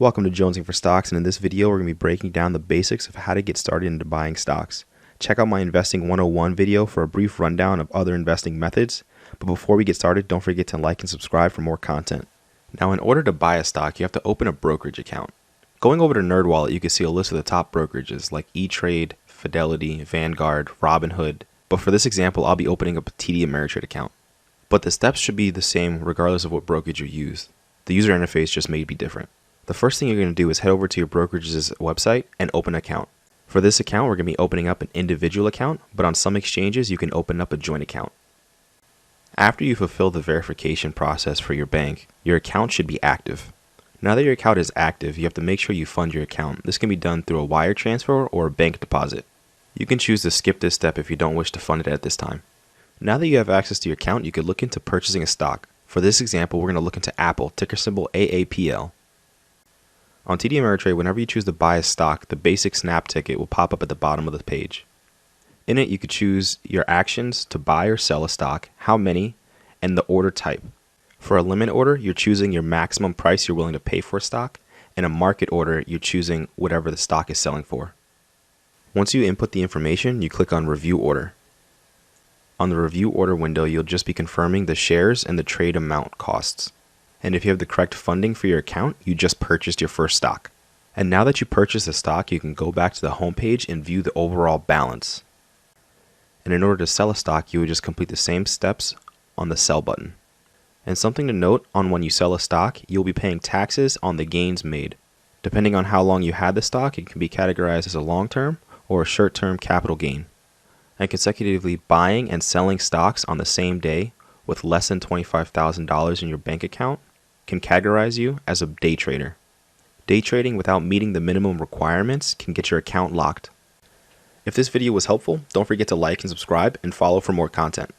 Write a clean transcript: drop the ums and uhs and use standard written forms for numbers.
Welcome to Jonesing for Stocks, and in this video we're going to be breaking down the basics of how to get started into buying stocks. Check out my Investing 101 video for a brief rundown of other investing methods, but before we get started, don't forget to like and subscribe for more content. Now, in order to buy a stock, you have to open a brokerage account. Going over to NerdWallet, you can see a list of the top brokerages like E-Trade, Fidelity, Vanguard, Robinhood, but for this example, I'll be opening up a TD Ameritrade account. But the steps should be the same regardless of what brokerage you use. The user interface just may be different. The first thing you're going to do is head over to your brokerage's website and open an account. For this account, we're going to be opening up an individual account, but on some exchanges, you can open up a joint account. After you fulfill the verification process for your bank, your account should be active. Now that your account is active, you have to make sure you fund your account. This can be done through a wire transfer or a bank deposit. You can choose to skip this step if you don't wish to fund it at this time. Now that you have access to your account, you could look into purchasing a stock. For this example, we're going to look into Apple, ticker symbol AAPL. On TD Ameritrade, whenever you choose to buy a stock, the basic snap ticket will pop up at the bottom of the page. In it, you could choose your actions to buy or sell a stock, how many, and the order type. For a limit order, you're choosing your maximum price you're willing to pay for a stock, and a market order, you're choosing whatever the stock is selling for. Once you input the information, you click on Review Order. On the Review Order window, you'll just be confirming the shares and the trade amount costs. And if you have the correct funding for your account, you just purchased your first stock. And now that you purchased the stock, you can go back to the home page and view the overall balance. And in order to sell a stock, you would just complete the same steps on the Sell button. And something to note on when you sell a stock, you'll be paying taxes on the gains made. Depending on how long you had the stock, it can be categorized as a long-term or a short-term capital gain. And consecutively buying and selling stocks on the same day with less than $25,000 in your bank account can categorize you as a day trader. Day trading without meeting the minimum requirements can get your account locked. If this video was helpful, don't forget to like and subscribe and follow for more content.